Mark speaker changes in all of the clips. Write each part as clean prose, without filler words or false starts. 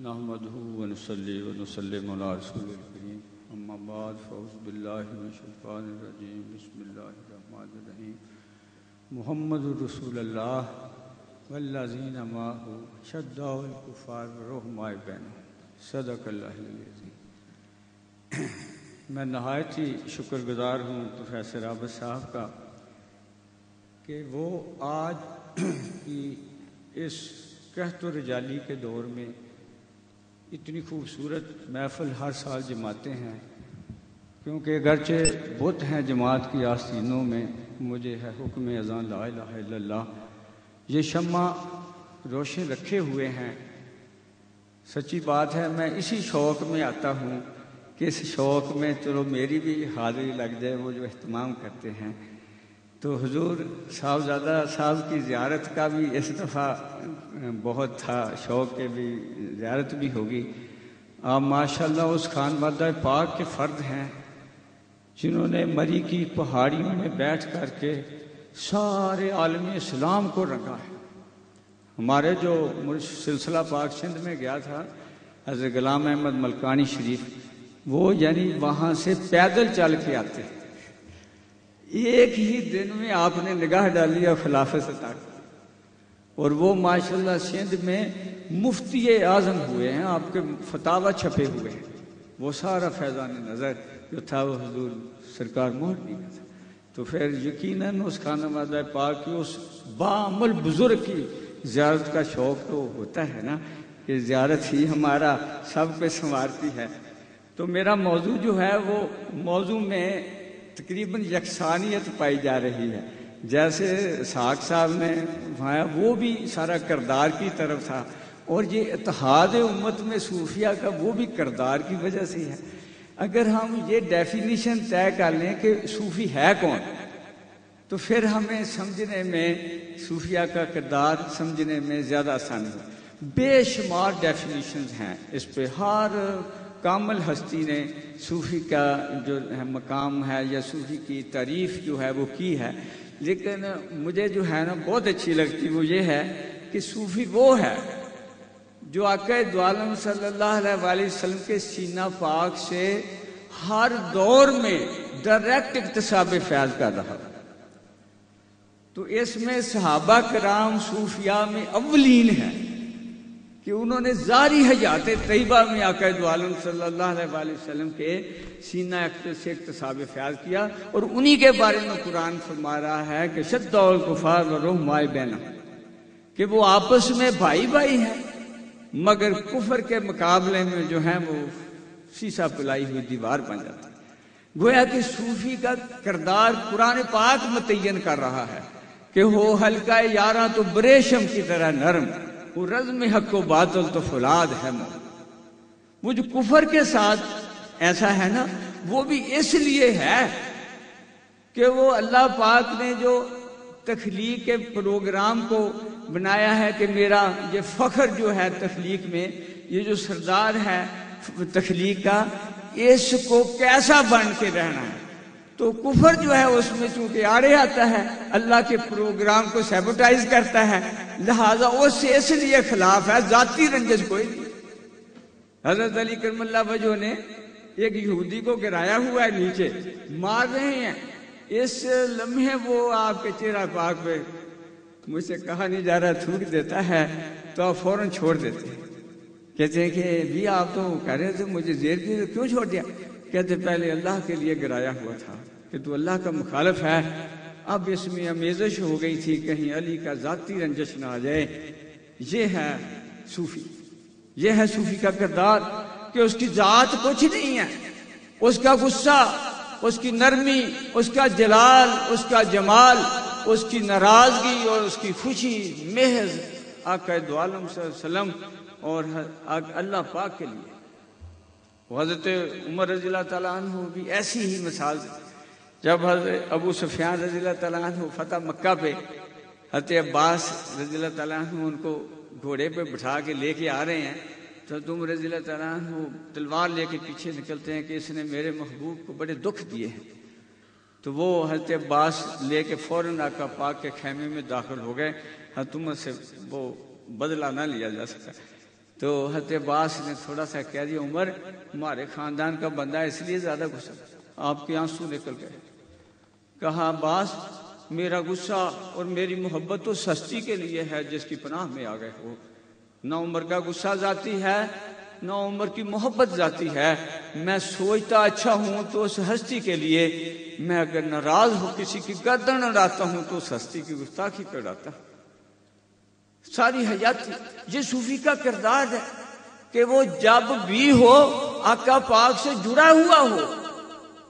Speaker 1: نحمده ونصلي ونسلم على رسول الكريم اما بعد فاعوذ بالله من الشیطان الرجیم بسم اللہ الرحمن الرحیم محمد رسول اللہ والذین معه شداء الکفار رحماء بینہم صدق اللہ العظیم۔ میں نہایت ہی شکر گزار ہوں پروفیسر عابد صاحب کا کہ وہ آج کی اس قحط و رجالی کے دور میں اتنی خوبصورت محفل ہر سال جماتے ہیں، کیونکہ اگرچہ بت ہیں جماعت کی آستینوں میں، مجھے ہے حکم اذان لا الہ الا اللہ، یہ شمع روشن رکھے ہوئے ہیں۔ سچی بات ہے، میں اسی شوق میں آتا ہوں کہ اس شوق میں چلو میری بھی حاضری لگ جائے، وہ جو اہتمام کرتے ہیں۔ تو حضور صاحبزادہ صاحب کی زیارت کا بھی اس دفعہ بہت تھا شوق کہ بھی زیارت بھی ہوگی۔ آپ ماشاءاللہ اس خانوادہ پاک کے فرد ہیں جنہوں نے مری کی پہاڑیوں میں بیٹھ کر کے سارے عالم اسلام کو رنگا ہے۔ ہمارے جو سلسلہ پاک سندھ میں گیا تھا حضرت غلام احمد ملکانی شریف، وہ یعنی وہاں سے پیدل چل کے آتے ہیں، ایک ہی دن میں آپ نے نگاہ ڈالی اور خلافت عطا کی، اور وہ ماشاءاللہ سندھ میں مفتی اعظم ہوئے ہیں، آپ کے فتاوی چھپے ہوئے ہیں۔ وہ سارا فیضان نظر جو تھا وہ حضور سرکار مہر کا تھا۔ تو پھر یقیناً اس خانوادہ پاک کی اس باعمل بزرگ کی زیارت کا شوق تو ہوتا ہے نا، کہ زیارت ہی ہمارا سب پہ سنوارتی ہے۔ تو میرا موضوع جو ہے وہ موضوع میں تقریباً یکسانیت پائی جا رہی ہے۔ جیسے ساق صاحب نے فرمایا وہ بھی سارا کردار کی طرف تھا، اور یہ اتحاد امت میں صوفیہ کا وہ بھی کردار کی وجہ سے ہے۔ اگر ہم یہ ڈیفینیشن طے کر لیں کہ صوفی ہے کون، تو پھر ہمیں سمجھنے میں صوفیہ کا کردار سمجھنے میں زیادہ آسانی ہے۔ بے شمار ڈیفینیشنز ہیں اس پہ، ہر کامل ہستی نے صوفی کا جو مقام ہے یا صوفی کی تعریف جو ہے وہ کی ہے، لیکن مجھے جو ہے نا بہت اچھی لگتی وہ یہ ہے کہ صوفی وہ ہے جو آقا دو عالم صلی اللہ علیہ وآلہ وسلم کے سینہ پاک سے ہر دور میں ڈائریکٹ اکتساب فیض کر رہا۔ تو اس میں صحابہ کرام صوفیاء میں اولین ہیں کہ انہوں نے ظاہری حیات طیبہ میں آقا دو عالم صلی اللہ علیہ وآلہ وسلم کے سینہ سے اکتساب فیض کیا، اور انہی کے بارے میں قرآن فرما رہا ہے کہ شداء الکفار ورحماء بینہم، کہ وہ آپس میں بھائی بھائی ہیں مگر کفر کے مقابلے میں جو ہیں وہ سیسا پلائی ہوئی دیوار بن جاتا ہے۔ گویا کہ صوفی کا کردار قرآن پاک متعین کر رہا ہے کہ ہو ہلکا یاراں تو بریشم کی طرح نرم، وہ رزم حق و باطل تو فولاد ہے موت۔ وہ جو کفر کے ساتھ ایسا ہے نا، وہ بھی اس لیے ہے کہ وہ اللہ پاک نے جو تخلیق کے پروگرام کو بنایا ہے کہ میرا یہ فخر جو ہے تخلیق میں، یہ جو سردار ہے تخلیق کا، اس کو کیسا بن کے رہنا ہے۔ تو کفر جو ہے اس میں چونکہ آڑے آتا ہے، اللہ کے پروگرام کو سیبوٹائز کرتا ہے، لہذا اس سے اس لیے خلاف ہے، ذاتی رنجش کوئی نہیں۔ حضرت علی کرم اللہ وجہ نے ایک یہودی کو گرایا ہوا ہے، نیچے مار رہے ہیں، اس لمحے وہ آپ کے چہرہ پاک پہ مجھ سے کہا نہیں جا رہا تھوک دیتا ہے تو آپ فوراً چھوڑ دیتے ہیں۔ کہتے ہیں کہ بھی آپ تو کہہ رہے تھے مجھے زیر کی کیوں چھوڑ دیا؟ کہتے پہلے اللہ کے لیے گرایا ہوا تھا کہ تو اللہ کا مخالف ہے، اب اس میں امیزش ہو گئی تھی کہیں علی کا ذاتی رنجش نہ آ جائے۔ یہ ہے صوفی، یہ ہے صوفی کا کردار کہ اس کی ذات کچھ نہیں ہے، اس کا غصہ، اس کی نرمی، اس کا جلال، اس کا جمال، اس کی ناراضگی اور اس کی خوشی محض آقا دو عالم صلی اللہ علیہ وسلم اور اللہ پاک کے لیے۔ حضرت عمر رضی اللہ تعالیٰ عنہ بھی ایسی ہی مثال، جب حضرت ابو سفیان رضی اللہ تعالیٰ عنہ فتح مکہ پہ حضرت عباس رضی اللہ تعالیٰ عنہ ان کو گھوڑے پہ بٹھا کے لے کے آ رہے ہیں، تو عمر رضی اللہ تعالیٰ عنہ تلوار لے کے پیچھے نکلتے ہیں کہ اس نے میرے محبوب کو بڑے دکھ دیے ہیں۔ تو وہ حضرت عباس لے کے فوراً آقا پاک کے خیمے میں داخل ہو گئے، حضرت عمر سے وہ بدلہ نہ لیا جا سکا۔ تو حضرت عباس نے تھوڑا سا کہہ دیا عمر ہمارے خاندان کا بندہ ہے اس لیے زیادہ غصہ، آپ کے آنسو نکل گئے. کہا عباس میرا غصہ اور میری محبت تو ہستی کے لیے ہے جس کی پناہ میں آ گئے ہو. نہ عمر کا غصہ ذاتی ہے نہ عمر کی محبت ذاتی ہے. میں سوچتا اچھا ہوں تو اس ہستی کے لیے، میں اگر ناراض ہو کسی کی گردن اڑاتا ہوں تو اس ہستی کی گستاخی پہ اڑاتا ہوں. ساری حیاتی یہ صوفی کا کردار ہے کہ وہ جب بھی ہو آقا پاک سے جڑا ہوا ہو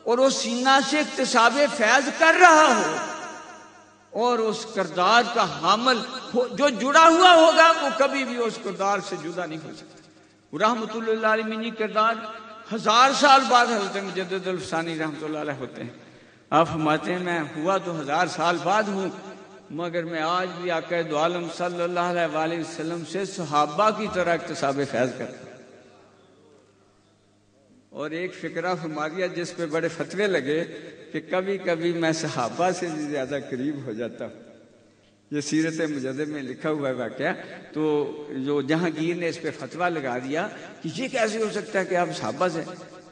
Speaker 1: اور وہ سینہ سے اکتساب فیض کر رہا ہو اور اس کردار کا حامل جو جڑا ہوا ہوگا وہ کبھی بھی اس کردار سے جدا نہیں ہو سکتا. رحمت اللہ علیہ کردار 1000 سال بعد حضرت مجدد الفسانی رحمت اللہ علیہ ہوتے ہیں. آپ فرماتے ہیں میں ہوا تو 1000 سال بعد ہوں مگر میں آج بھی آقا دو عالم صلی اللہ علیہ وآلہ وسلم سے صحابہ کی طرح اکتساب فیض کرتا ہوں. اور ایک فقرہ فرما دیا جس پہ بڑے فتوے لگے کہ کبھی کبھی میں صحابہ سے بھی زیادہ قریب ہو جاتا ہوں. یہ سیرت مجدد میں لکھا ہوا ہے واقعہ. تو جو جہانگیر نے اس پہ فتویٰ لگا دیا کہ یہ کیسے ہو سکتا ہے کہ آپ صحابہ سے،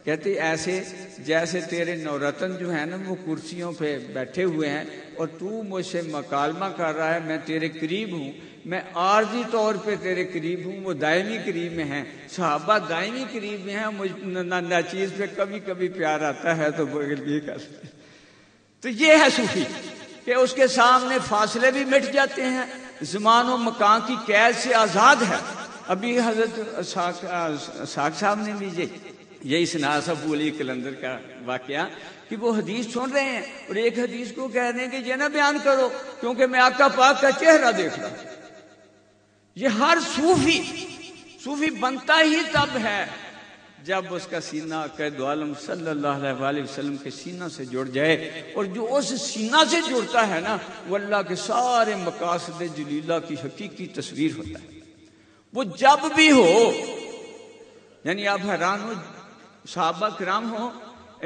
Speaker 1: کہتے ایسے جیسے تیرے نورتن جو ہیں نا وہ کرسیوں پہ بیٹھے ہوئے ہیں اور تو مجھ سے مکالمہ کر رہا ہے، میں تیرے قریب ہوں، میں عارضی طور پہ تیرے قریب ہوں، وہ دائمی قریب میں ہیں. صحابہ دائمی قریب میں ہیں، مجھ ناچیز پہ کبھی کبھی پیار آتا ہے تو بغیر بھی کر سکتے. تو یہ ہے صوفی کہ اس کے سامنے فاصلے بھی مٹ جاتے ہیں، زمان و مکان کی قید سے آزاد ہے. ابھی حضرت ساق صاحب نے بھی یہی سنا ابو علی کلندر کا واقعہ کہ وہ حدیث سن رہے ہیں اور ایک حدیث کو کہہ رہے ہیں کہ یہ نہ بیان کرو کیونکہ میں آقا پاک کا چہرہ دیکھ رہا ہوں. یہ ہر صوفی بنتا ہی تب ہے جب اس کا سینہ آقا دو عالم صلی اللہ علیہ وآلہ وسلم کے سینہ سے جڑ جائے. اور جو اس سینہ سے جڑتا ہے نا وہ اللہ کے سارے مقاصد جلیلہ کی حقیقی تصویر ہوتا ہے. وہ جب بھی ہو، یعنی آپ حیران ہو، صحابہ کرام ہو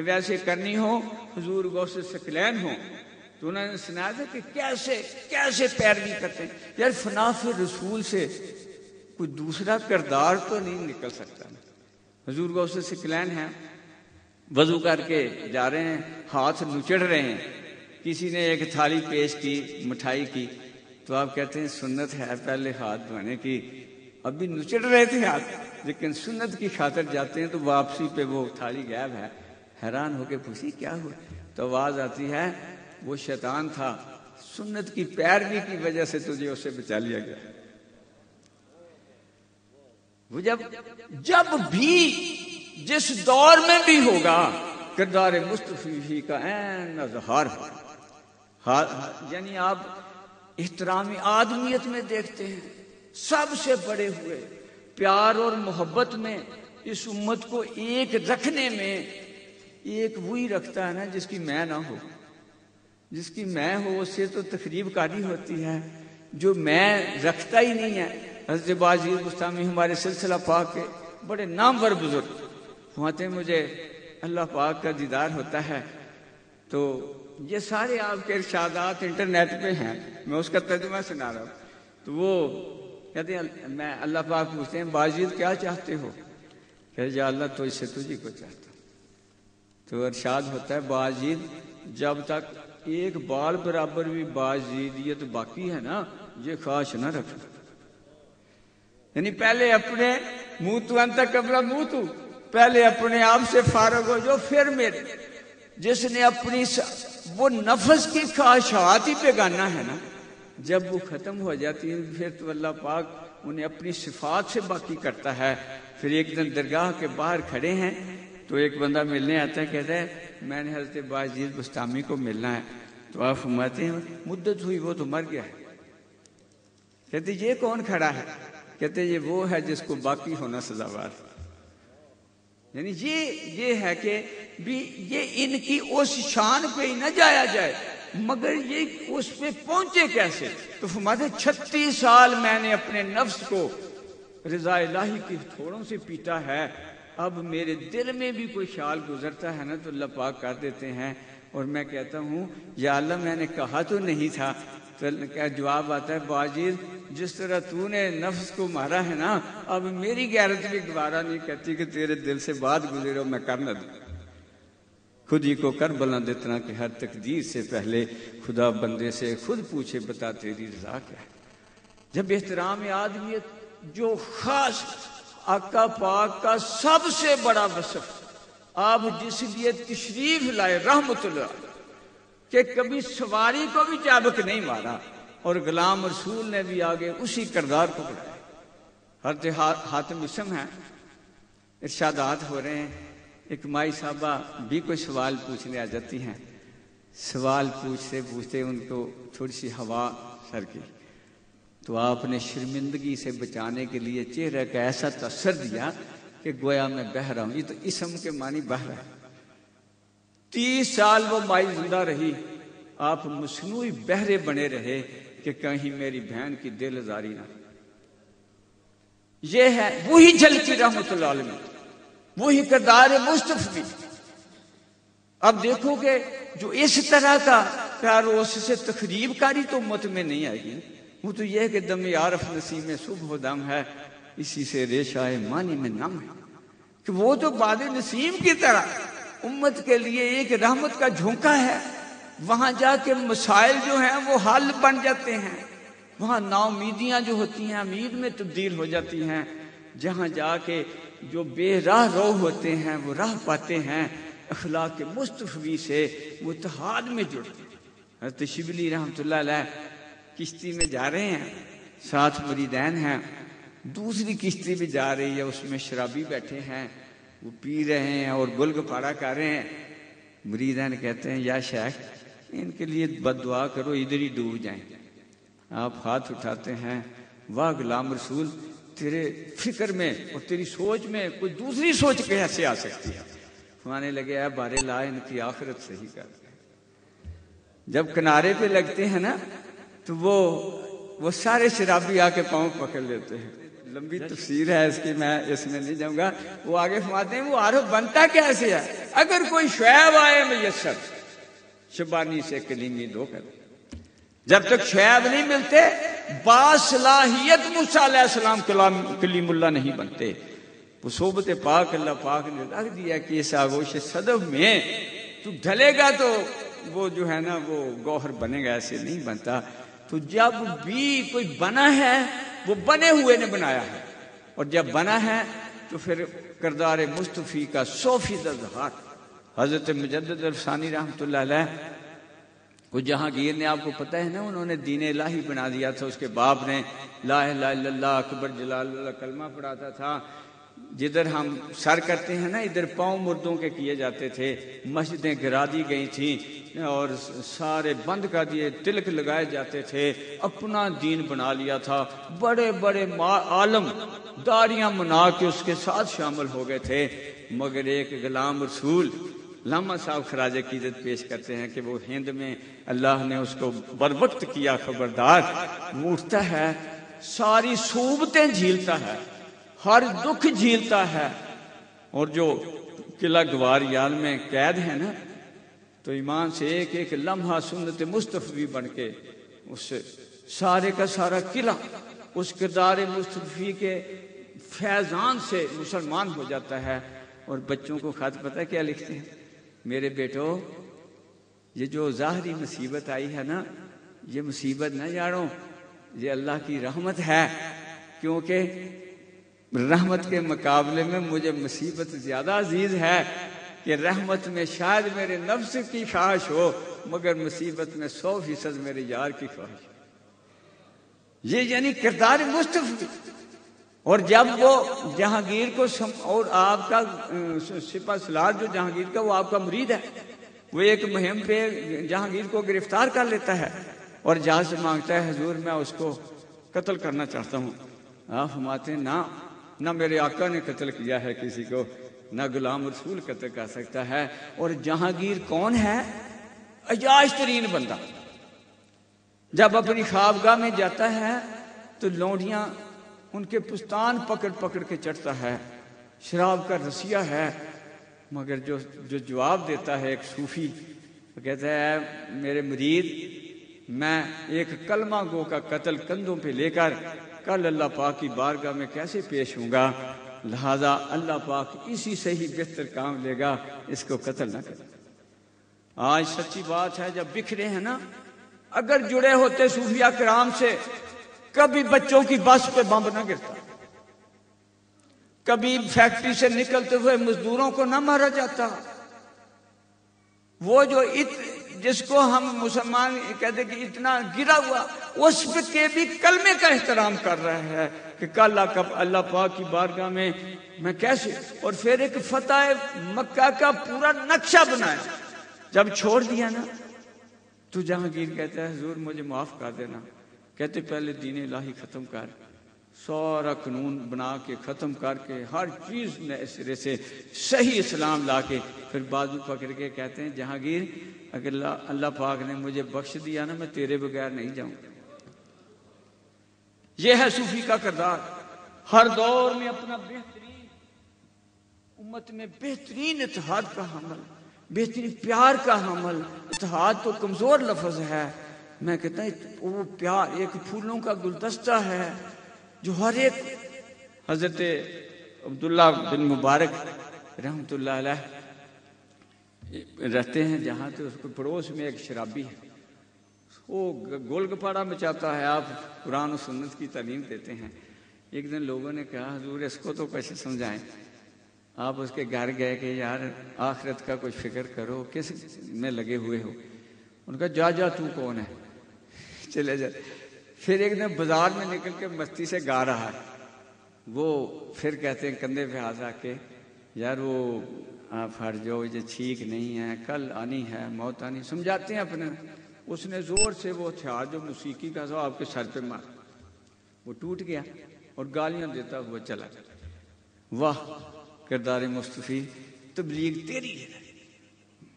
Speaker 1: ویسے کرنی ہو، حضور غوث ثقلین ہو تو انہوں نے سنایا تھا کہ کیسے پیروی کرتے ہیں. یار فنا رسول سے کوئی دوسرا کردار تو نہیں نکل سکتا. حضور غوث ثقلین ہیں، وضو کر کے جا رہے ہیں، ہاتھ نچڑ رہے ہیں، کسی نے ایک تھالی پیش کی مٹھائی کی تو آپ کہتے ہیں سنت ہے پہلے ہاتھ دھونے کی، ابھی نچڑ رہے تھے ہاتھ لیکن سنت کی خاطر جاتے ہیں تو واپسی پہ وہ تھالی غائب ہے. حیران ہو کے پوچھی کیا ہوا تو آواز آتی ہے وہ شیطان تھا، سنت کی پیروی کی وجہ سے تجھے اسے بچا لیا گیا. وہ جب بھی جس دور میں بھی ہوگا کردار مصطفی کا عین اظہار ہے. یعنی آپ احترام آدمیت میں دیکھتے ہیں سب سے بڑے ہوئے پیار اور محبت میں اس امت کو ایک رکھنے میں ایک وہی رکھتا ہے نا جس کی میں نہ ہو. جس کی میں ہو اس سے تو تقریب کاری ہوتی ہے، جو میں رکھتا ہی نہیں ہے. حضرت بازیر بستامی ہمارے سلسلہ پاک کے بڑے نامور بزرگ ہوتے ہیں، مجھے اللہ پاک کا دیدار ہوتا ہے تو یہ سارے آپ کے ارشادات انٹرنیٹ پہ ہیں، میں اس کا ترجمہ سنا رہا ہوں. تو وہ کہتے ہیں میں اللہ پاک پوچھتے ہیں بازیر کیا چاہتے ہو؟ کہ یا اللہ تو اس سے تجھی کو چاہتا ہوں. تو ارشاد ہوتا ہے بازیر جب تک ایک بال برابر بھی بازیدیت باقی ہے نا یہ خواہش نہ رکھنا. یعنی پہلے اپنے منہ تو انت قبل منہ تو، پہلے اپنے آپ سے فارغ ہو جو پھر میرے. جس نے اپنی وہ نفس کی خواہشات ہی بیگانہ ہے نا جب وہ ختم ہو جاتی ہے پھر تو اللہ پاک انہیں اپنی صفات سے باقی کرتا ہے. پھر ایک دن درگاہ کے باہر کھڑے ہیں تو ایک بندہ ملنے آتا ہے، کہتا ہے میں نے حضرت باعزیز بستامی کو ملنا ہے. تو آپ فرماتے ہیں مدت ہوئی وہ تو مر گیا ہے. کہتے یہ کون کھڑا ہے؟ کہتے یہ وہ ہے جس کو باقی ہونا سزاوار. یعنی یہ ہے کہ بھی یہ ان کی اس شان پہ ہی نہ جایا جائے مگر یہ اس پہ پہنچے کیسے. تو فرماتے 36 سال میں نے اپنے نفس کو رضا الہی کی تھوڑوں سے پیٹا ہے، اب میرے دل میں بھی کوئی خیال گزرتا ہے نا تو اللہ پاک کر دیتے ہیں. اور میں کہتا ہوں یا اللہ میں نے کہا تو نہیں تھا تو کیا جواب آتا ہے، باجید جس طرح تو نے نفس کو مارا ہے نا، اب میری غیرت بھی گوارا نہیں کرتی کہ تیرے دل سے بات گزرے ہو میں کر نہ دوں۔ خود ہی کو کر بلند اتنا کہ ہر تقدیر سے پہلے خدا بندے سے خود پوچھے بتا تیری رضا کیا ہے۔ جب احترام آدمیت جو خاص آقا پاک کا سب سے بڑا وصف آپ جس لیے تشریف لائے رحمت اللہ، کہ کبھی سواری کو بھی چابک نہیں مارا، اور غلام رسول نے بھی آگے اسی کردار کو بڑھایا۔ حضرت حاتم اسم ہے، ارشادات ہو رہے ہیں، ایک مائی صاحبہ بھی کوئی سوال پوچھنے آ جاتی ہیں، سوال پوچھتے پوچھتے ان کو تھوڑی سی ہوا سر کی، تو آپ نے شرمندگی سے بچانے کے لیے چہرے کا ایسا تاثر دیا کہ گویا میں بہہ رہا ہوں۔ یہ تو اسم کے معنی بہہ رہا ہے۔ 30 سال وہ مائی زندہ رہی، آپ مصنوعی بہرے بنے رہے کہ کہیں میری بہن کی دل آزاری نہ۔ یہ ہے وہی جھلکی رحمت اللہ علیہ، وہی کردار مصطفی۔ اب دیکھو کہ جو اس طرح کا پیار اس سے تقریب کاری تو امت میں نہیں آئے گی، وہ تو یہ ہے کہ دم عارف نسیم صبح و دم ہے، اسی سے ریشہ مانی میں نم ہے، کہ وہ تو باد نسیم کی طرح امت کے لیے ایک رحمت کا جھونکا ہے۔ وہاں جا کے مسائل جو ہیں وہ حل بن جاتے ہیں، وہاں نا امیدیاں جو ہوتی ہیں امید میں تبدیل ہو جاتی ہیں، جہاں جا کے جو بے راہ رو ہوتے ہیں وہ راہ پاتے ہیں، اخلاق مصطفی سے وہ اتحاد میں جڑتے ہیں۔ حضرت شبلی رحمۃ اللہ علیہ کشتی میں جا رہے ہیں، ساتھ مریدین ہیں، دوسری کشتی بھی جا رہی ہے، اس میں شرابی بیٹھے ہیں، وہ پی رہے ہیں اور گلگ پاڑا کر رہے ہیں۔ مریدین کہتے ہیں یا شیخ ان کے لیے بد دعا کرو ادھر ہی ڈوب جائیں۔ آپ ہاتھ اٹھاتے ہیں، واہ غلام رسول تیرے فکر میں اور تیری سوچ میں کوئی دوسری سوچ کیسے آ سکتی ہے؟ فرمانے لگے اے بارے لا ان کی آخرت صحیح کر دے۔ جب کنارے پہ لگتے ہیں نا تو وہ سارے شرابی آ کے پاؤں پکڑ لیتے ہیں۔ لمبی تفسیر ہے اس کی، میں اس میں نہیں جاؤں گا۔ وہ آگے فرماتے ہیں وہ عارف بنتا کیسے ہے؟ اگر کوئی شعیب آئے میسر شبانی سے کلیمی دو کر، جب تک شعیب نہیں ملتے باصلاحیت موسیٰ علیہ السلام کلیم اللہ نہیں بنتے۔ وہ صحبت پاک اللہ پاک نے رکھ دیا کہ اس آغوش صدف میں تو ڈھلے گا تو وہ جو ہے نا وہ گوہر بنے گا، ایسے نہیں بنتا۔ تو جب بھی کوئی بنا ہے وہ بنے ہوئے نے بنایا ہے، اور جب بنا ہے تو پھر کردار مصطفی کا 100% اظہار۔ حضرت مجدد الفسانی رحمۃ اللہ علیہ کو جہانگیر نے، آپ کو پتہ ہے نا، انہوں نے دین الہی بنا دیا تھا۔ اس کے باپ نے لا الہ الا اللہ اکبر جلال اللہ کلمہ پڑھاتا تھا۔ جدھر ہم سر کرتے ہیں نا ادھر پاؤں مردوں کے کیے جاتے تھے، مسجدیں گرا دی گئی تھیں اور سارے بند کر دیے، تلک لگائے جاتے تھے، اپنا دین بنا لیا تھا۔ بڑے بڑے عالم داڑیاں منا کے اس کے ساتھ شامل ہو گئے تھے، مگر ایک غلام رسول علامہ صاحب خراج عقیدت پیش کرتے ہیں کہ وہ ہند میں اللہ نے اس کو بر وقت کیا خبردار، وہ اٹھتا ہے ساری صوبتیں جھیلتا ہے، ہر دکھ جھیلتا ہے، اور جو قلعہ گواریال میں قید ہے نا تو ایمان سے ایک ایک لمحہ سنت مصطفی بن کے اس سارے کا سارا قلعہ اس کردار مصطفی کے فیضان سے مسلمان ہو جاتا ہے۔ اور بچوں کو خط پتہ کیا لکھتے ہیں؟ میرے بیٹو یہ جو ظاہری مصیبت آئی ہے نا، یہ مصیبت نہ جانو، یہ اللہ کی رحمت ہے، کیونکہ رحمت کے مقابلے میں مجھے مصیبت زیادہ عزیز ہے کہ رحمت میں شاید میرے نفس کی خواہش ہو مگر مصیبت میں 100% میرے یار کی خواہش ہو۔ یہ یعنی کردار مصطفی۔ اور جب وہ جہانگیر کو اور آپ کا سپہ سالار جو جہانگیر کا وہ آپ کا مرید ہے، وہ ایک مہم پہ جہانگیر کو گرفتار کر لیتا ہے اور جہاں سے مانگتا ہے حضور میں اس کو قتل کرنا چاہتا ہوں۔ آپ فرماتے ہیں نہ میرے آقا نے قتل کیا ہے کسی کو، نہ غلام رسول قتل کر سکتا ہے۔ اور جہانگیر کون ہے؟ عیاش ترین بندہ۔ جب اپنی خوابگاہ میں جاتا ہے تو لونڈیاں ان کے پستان پکڑ پکڑ کے چڑھتا ہے، شراب کا رسیہ ہے، مگر جو جواب دیتا ہے ایک صوفی، وہ کہتا ہے میرے مرید میں ایک کلمہ گو کا قتل کندھوں پہ لے کر کل اللہ پاک کی بارگاہ میں کیسے پیش ہوں گا؟ لہذا اللہ پاک اسی سے ہی بہتر کام لے گا، اس کو قتل نہ کرے۔ آج سچی بات ہے، جب بکھرے ہیں نا، اگر جڑے ہوتے صوفیاء کرام سے، کبھی بچوں کی بس پہ بم نہ گرتا، کبھی فیکٹری سے نکلتے ہوئے مزدوروں کو نہ مارا جاتا۔ وہ جو جس کو ہم مسلمان کہتے کہ اتنا گرا ہوا، اس کے بھی کلمے کا احترام کر رہا ہے کہ کل اللہ پاک کی بارگاہ میں کیسے، اور پھر ایک فتح مکہ کا پورا نقشہ بنایا۔ جب چھوڑ دیا نا تو جہانگیر کہتا ہے حضور مجھے معاف کر دینا، کہتے پہلے دین الہی ختم کر، سارا قانون بنا کے ختم کر کے ہر چیز نئے سرے سے صحیح اسلام لا کے پھر بازو پکڑ کے کہتے ہیں جہانگیر اگر اللہ پاک نے مجھے بخش دیا نا، میں تیرے بغیر نہیں جاؤں۔ یہ ہے صوفی کا کردار، ہر دور میں اپنا بہترین، امت میں بہترین اتحاد کا حامل، بہترین پیار کا حامل۔ اتحاد تو کمزور لفظ ہے، میں کہتا ہوں وہ پیار ایک پھولوں کا گلدستہ ہے جو ہر ایک۔ حضرت عبداللہ بن مبارک رحمۃ اللہ علیہ رہتے ہیں جہاں، تو اس کے پڑوس میں ایک شرابی ہے، وہ گول گپاڑا مچاتا ہے، آپ قرآن و سنت کی تعلیم دیتے ہیں۔ ایک دن لوگوں نے کہا حضور اس کو تو کیسے سمجھائیں؟ آپ اس کے گھر گئے کہ یار آخرت کا کچھ فکر کرو، کس میں لگے ہوئے ہو؟ ان کا جا تو کون ہے، چلے جا۔ پھر ایک دن بازار میں نکل کے مستی سے گا رہا ہے، وہ پھر کہتے ہیں کندھے پہ ہاتھ رکھ کے یار وہ آپ ہٹ جاؤ، یہ ٹھیک نہیں ہے، کل آنی ہے موت آنی، سمجھاتے ہیں اپنے۔ اس نے زور سے وہ ہتھیار جو موسیقی کا تھا آپ کے سر پہ مار، وہ ٹوٹ گیا اور گالیاں دیتا ہوا چلا گیا۔ واہ کردار مصطفی، تبلیغ تیری ہے۔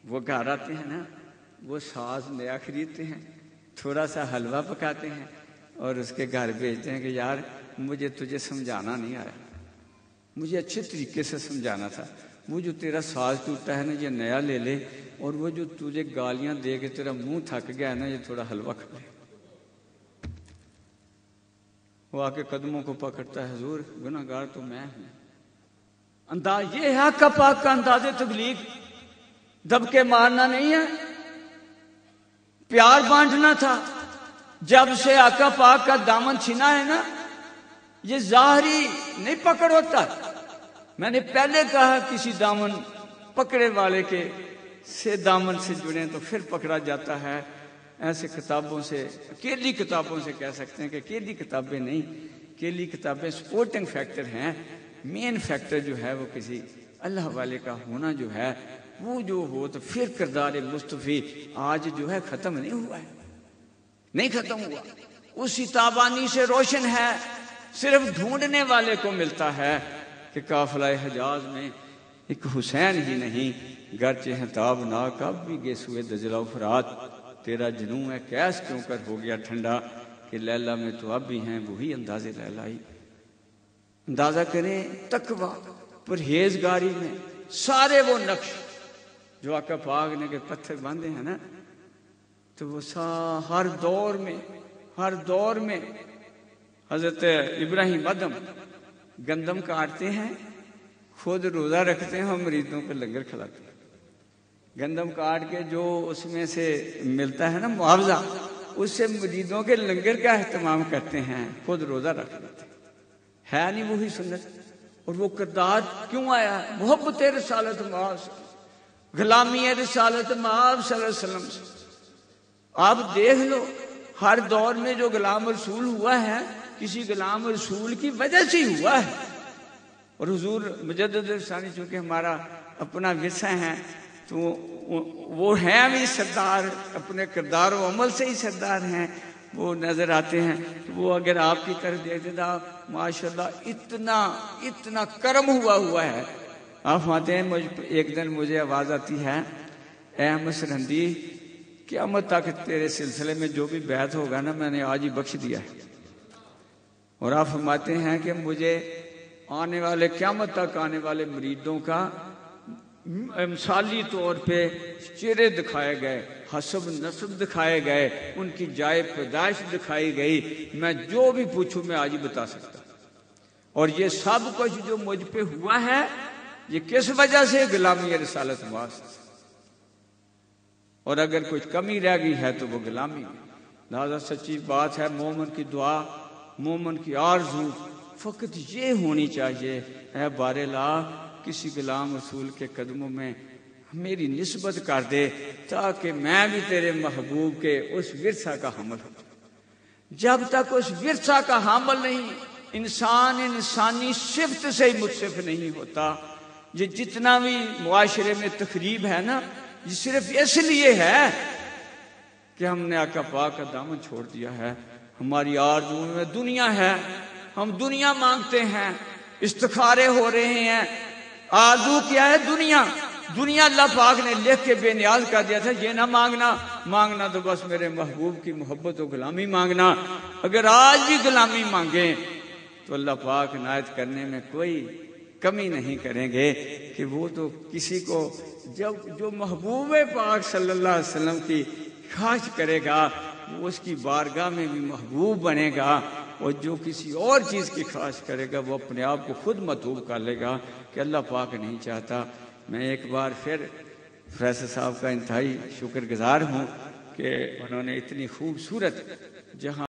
Speaker 1: وہ گھر آتے ہیں نا، وہ ساز نیا خریدتے ہیں، تھوڑا سا حلوہ پکاتے ہیں اور اس کے گھر بھیجتے ہیں کہ یار مجھے تجھے سمجھانا نہیں آیا، مجھے اچھے طریقے سے سمجھانا تھا، وہ جو تیرا ساز ٹوٹا ہے نا یہ نیا لے لے، اور وہ جو تجھے گالیاں دے کے تیرا منہ تھک گیا ہے نا یہ تھوڑا حلوہ کھا لے۔ وہ آ کے قدموں کو پکڑتا ہے حضور گناہ گار تو میں ہوں۔ انداز یہ ہے آقا پاک کا انداز تبلیغ، دب کے مارنا نہیں ہے، پیار بانٹنا تھا۔ جب سے آقا پاک کا دامن چھینا ہے نا، یہ ظاہری نہیں پکڑ ہوتا۔ میں نے پہلے کہا کسی دامن پکڑے والے کے سے دامن سے جڑیں تو پھر پکڑا جاتا ہے۔ ایسے کتابوں سے، اکیلی کتابوں سے کہہ سکتے ہیں کہ اکیلی کتابیں نہیں، اکیلی کتابیں سپورٹنگ فیکٹر ہیں، مین فیکٹر جو ہے وہ کسی اللہ والے کا ہونا جو ہے وہ جو ہو، تو پھر کردار مصطفی آج جو ہے ختم نہیں ہوا ہے، نہیں ختم ہوا، اسی تابانی سے روشن ہے، صرف ڈھونڈنے والے کو ملتا ہے کہ قافلہ حجاز میں ایک حسین ہی نہیں، گرچہ ہیں تابناک اب بھی گے سوئے دجلہ و فرات، تیرا جنوں ہے کیس کیوں کر ہو گیا ٹھنڈا، کہ لیلہ میں تو اب بھی ہیں وہی انداز لیلائی۔ اندازہ کریں تقوی پرہیزگاری میں سارے وہ نقش جو آقا پاک نے کہ پتھر باندھے ہیں نا، تو وہ ہر دور میں حضرت ابراہیم ادم گندم کاٹتے ہیں، خود روزہ رکھتے ہیں اور مریضوں پہ لنگر کھلاتے ہیں۔ گندم کاٹ کے جو اس میں سے ملتا ہے نا معاوضہ، اس سے مریضوں کے لنگر کا اہتمام کرتے ہیں، خود روزہ رکھ لیتے ہیں۔ ہے نہیں وہی سنت؟ اور وہ کردار کیوں آیا؟ محبت رسالت مآب، غلامی رسالت مآب صلی اللہ علیہ وسلم سے۔ آپ دیکھ لو ہر دور میں جو غلام رسول ہوا ہے کسی غلام رسول کی وجہ سے ہوا ہے، اور حضور مجدد ثانی چونکہ ہمارا اپنا ورثہ ہے تو وہ ہیں بھی سردار، اپنے کردار و عمل سے ہی سردار ہیں، وہ نظر آتے ہیں۔ وہ اگر آپ کی طرف دیکھتے تھا ماشاءاللہ اتنا کرم ہوا ہے۔ آپ فرماتے ہیں ایک دن مجھے آواز آتی ہے اے احمد سرہندی قیامت تک تیرے سلسلے میں جو بھی بیعت ہوگا نا میں نے آج ہی بخش دیا ہے، اور آپ فرماتے ہیں کہ مجھے آنے والے قیامت تک آنے والے مریدوں کا مثالی طور پہ چہرے دکھائے گئے، حسب نسب دکھائے گئے، ان کی جائے پیدائش دکھائی گئی، میں جو بھی پوچھوں میں آج ہی بتا سکتا. اور یہ سب کچھ جو مجھ پہ ہوا ہے یہ کس وجہ سے؟ غلامی رسالت واسطے. اور اگر کچھ کمی رہ گئی ہے تو وہ غلامی. لہذا سچی بات ہے، مومن کی دعا، مومن کی آرزو فقط یہ ہونی چاہیے، اے بار لا کسی غلام رسول کے قدموں میں میری نسبت کر دے تاکہ میں بھی تیرے محبوب کے اس ورثہ کا حامل ہوں. جب تک اس ورثہ کا حامل نہیں، انسان انسانی صفت سے ہی متصف نہیں ہوتا. یہ جتنا بھی معاشرے میں تخریب ہے نا، یہ صرف اس لیے ہے کہ ہم نے آقا پاک کا دامن چھوڑ دیا ہے. ہماری آرزو میں دنیا ہے، ہم دنیا مانگتے ہیں، استخارے ہو رہے ہیں. آرزو کیا ہے؟ دنیا. دنیا اللہ پاک نے لکھ کے بے نیاز کر دیا تھا، یہ نہ مانگنا، مانگنا تو بس میرے محبوب کی محبت و غلامی مانگنا. اگر آج بھی غلامی مانگیں تو اللہ پاک عنایت کرنے میں کوئی کمی نہیں کریں گے کہ وہ تو کسی کو جو محبوب پاک صلی اللہ علیہ وسلم کی خواہش کرے گا وہ اس کی بارگاہ میں بھی محبوب بنے گا، اور جو کسی اور چیز کی خواہش کرے گا وہ اپنے آپ کو خود مطلوب کر لے گا کہ اللہ پاک نہیں چاہتا. میں ایک بار پھر فیصل صاحب کا انتہائی شکر گزار ہوں کہ انہوں نے اتنی خوبصورت جہاں